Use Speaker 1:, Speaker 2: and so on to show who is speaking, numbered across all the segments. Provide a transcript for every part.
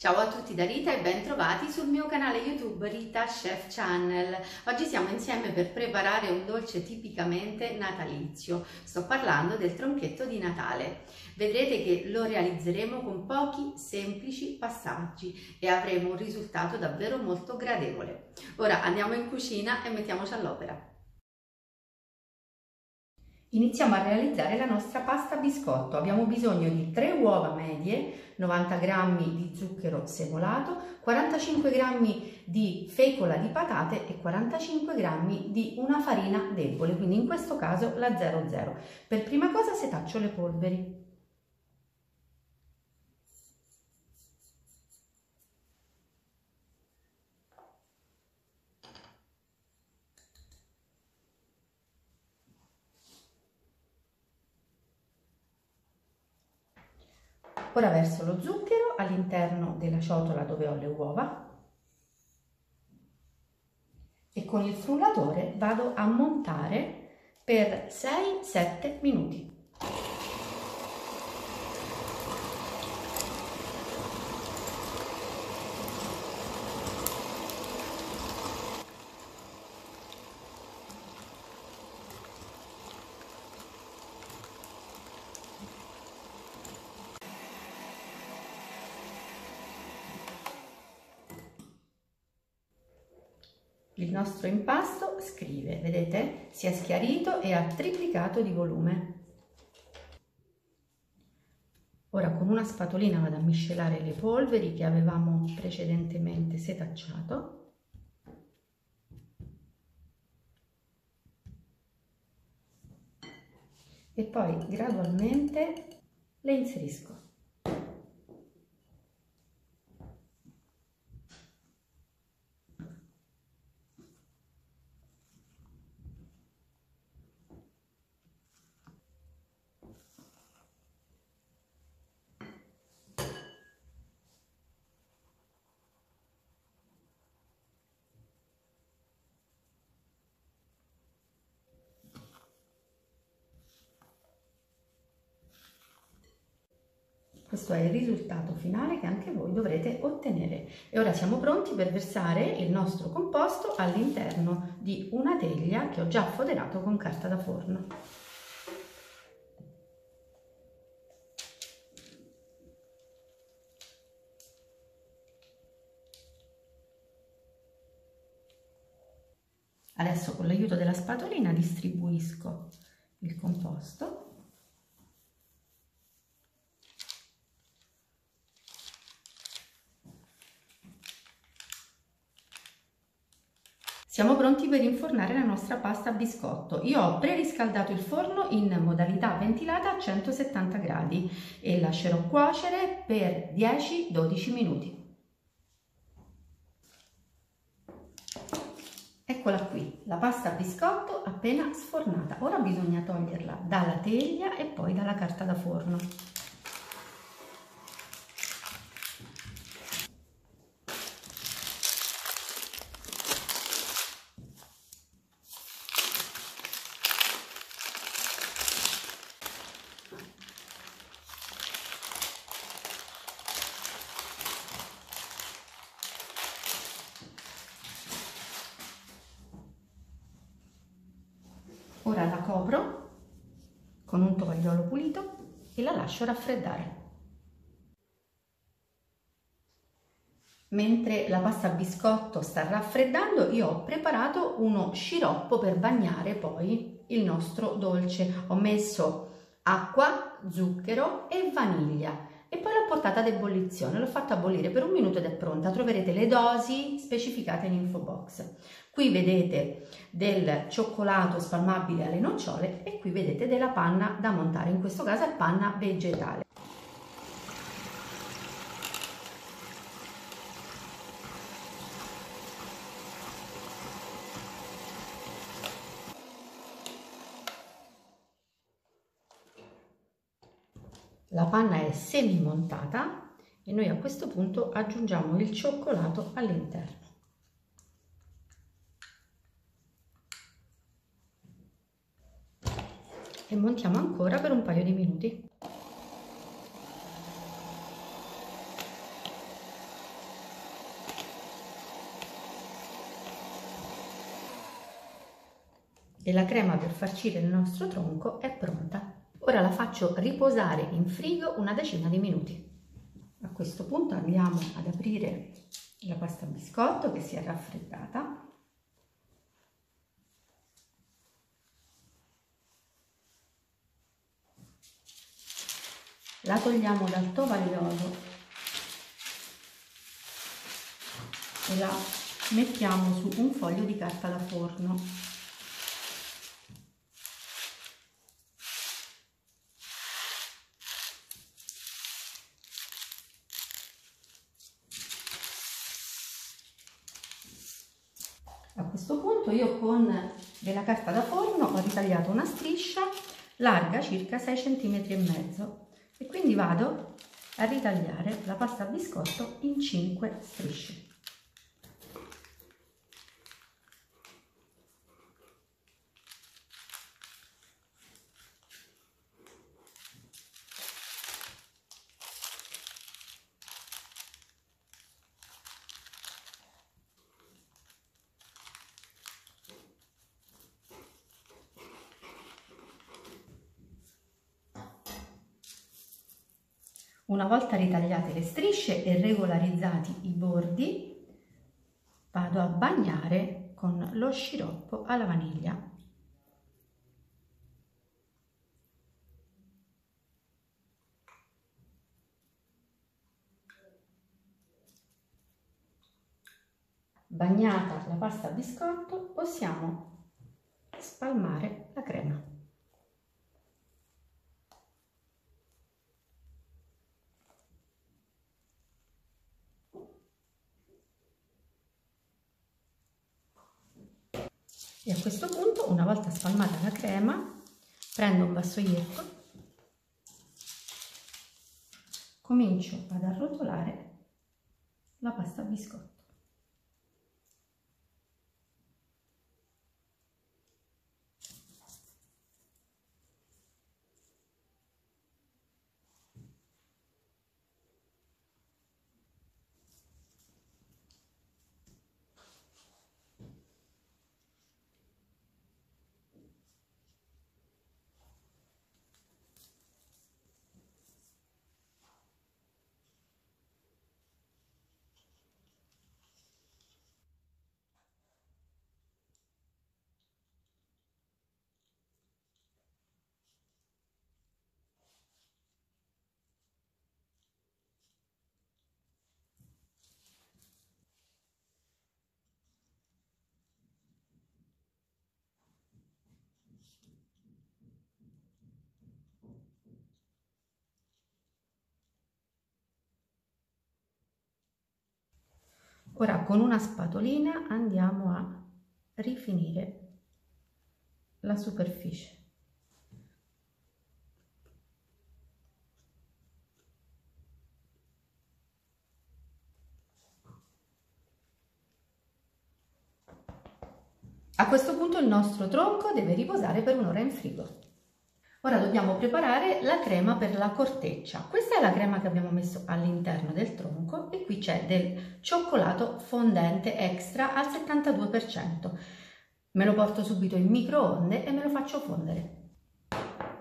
Speaker 1: Ciao a tutti da Rita e ben trovati sul mio canale YouTube Rita Chef Channel. Oggi siamo insieme per preparare un dolce tipicamente natalizio. Sto parlando del tronchetto di Natale. Vedrete che lo realizzeremo con pochi semplici passaggi e avremo un risultato davvero molto gradevole. Ora andiamo in cucina e mettiamoci all'opera. Iniziamo a realizzare la nostra pasta biscotto. Abbiamo bisogno di 3 uova medie, 90 g di zucchero semolato, 45 g di fecola di patate e 45 g di una farina debole, quindi in questo caso la 00. Per prima cosa setaccio le polveri. Ora verso lo zucchero all'interno della ciotola dove ho le uova e con il frullatore vado a montare per 6-7 minuti. Il nostro impasto scrive, vedete, si è schiarito e ha triplicato di volume. Ora con una spatolina vado a miscelare le polveri che avevamo precedentemente setacciato. E poi gradualmente le inserisco. Questo è il risultato finale che anche voi dovrete ottenere. E ora siamo pronti per versare il nostro composto all'interno di una teglia che ho già foderato con carta da forno. Adesso con l'aiuto della spatolina distribuisco il composto. Siamo pronti per infornare la nostra pasta a biscotto. Io ho preriscaldato il forno in modalità ventilata a 170 gradi e lascerò cuocere per 10-12 minuti. Eccola qui, la pasta a biscotto appena sfornata. Ora bisogna toglierla dalla teglia e poi dalla carta da forno. Ora la copro con un tovagliolo pulito e la lascio raffreddare. Mentre la pasta a biscotto sta raffreddando, io ho preparato uno sciroppo per bagnare poi il nostro dolce. Ho messo acqua, zucchero e vaniglia e poi l'ho portata ad ebollizione, l'ho fatta bollire per 1 minuto ed è pronta. Troverete le dosi specificate in info box. Qui vedete del cioccolato spalmabile alle nocciole e qui vedete della panna da montare, in questo caso è panna vegetale. La panna è semi montata e noi a questo punto aggiungiamo il cioccolato all'interno. E montiamo ancora per un paio di minuti. e la crema per farcire il nostro tronco è pronta. Ora la faccio riposare in frigo una decina di minuti. A questo punto andiamo ad aprire la pasta biscotto che si è raffreddata. La togliamo dal tovagliolo e la mettiamo su un foglio di carta da forno. A questo punto io con della carta da forno ho ritagliato una striscia larga circa 6,5 cm e quindi vado a ritagliare la pasta biscotto in 5 strisce. Una volta ritagliate le strisce e regolarizzati i bordi, vado a bagnare con lo sciroppo alla vaniglia. Bagnata la pasta a biscotto, possiamo spalmare la crema. E a questo punto, una volta spalmata la crema, prendo un vassoietto, comincio ad arrotolare la pasta a biscotto. Ora con una spatolina andiamo a rifinire la superficie. A questo punto il nostro tronco deve riposare per un'ora in frigo. Ora dobbiamo preparare la crema per la corteccia. Questa è la crema che abbiamo messo all'interno del tronco e qui c'è del cioccolato fondente extra al 72%. Me lo porto subito in microonde e me lo faccio fondere.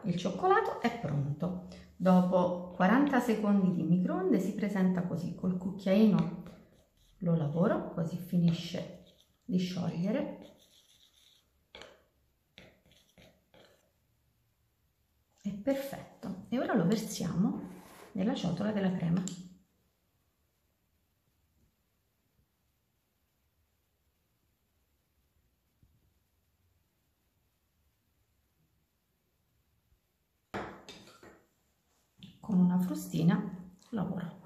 Speaker 1: Il cioccolato è pronto. Dopo 40 secondi di microonde si presenta così. Col cucchiaino lo lavoro così finisce di sciogliere. È perfetto. E ora lo versiamo nella ciotola della crema. Con una frustina lavoro.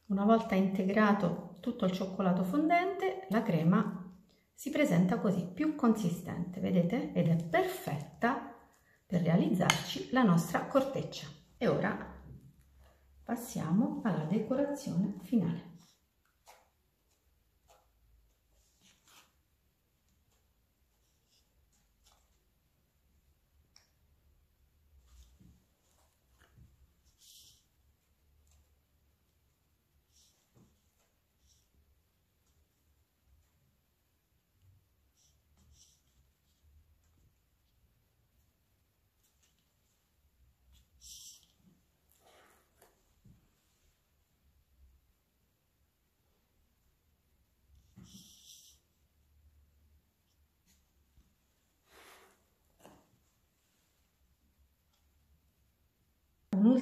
Speaker 1: Una volta integrato tutto il cioccolato fondente, la crema si presenta così, più consistente, vedete? Ed è perfetta per realizzarci la nostra corteccia. E ora passiamo alla decorazione finale.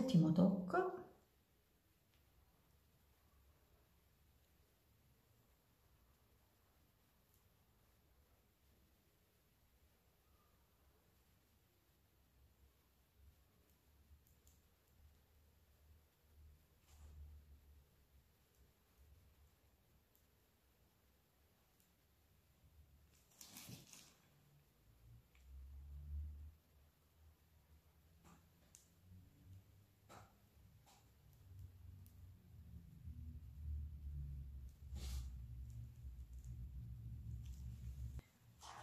Speaker 1: ultimo tocco.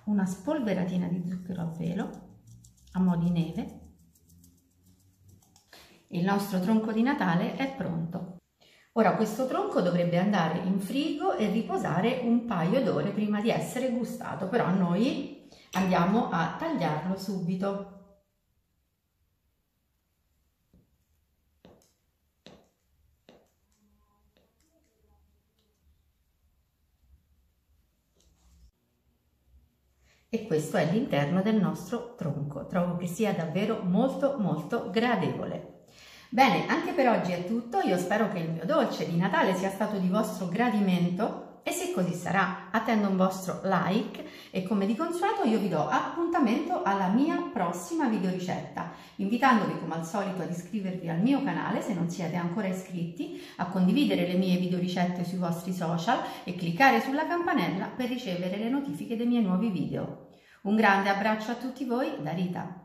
Speaker 1: Una spolveratina di zucchero a velo a mo' di neve. Il nostro tronco di Natale è pronto. Ora questo tronco dovrebbe andare in frigo e riposare un paio d'ore prima di essere gustato, però noi andiamo a tagliarlo subito. E questo è l'interno del nostro tronco. Trovo che sia davvero molto gradevole. Bene, anche per oggi è tutto. Io spero che il mio dolce di Natale sia stato di vostro gradimento e se così sarà attendo un vostro like e come di consueto io vi do appuntamento alla mia prossima videoricetta, invitandovi come al solito ad iscrivervi al mio canale se non siete ancora iscritti, a condividere le mie videoricette sui vostri social e cliccare sulla campanella per ricevere le notifiche dei miei nuovi video. Un grande abbraccio a tutti voi da Rita.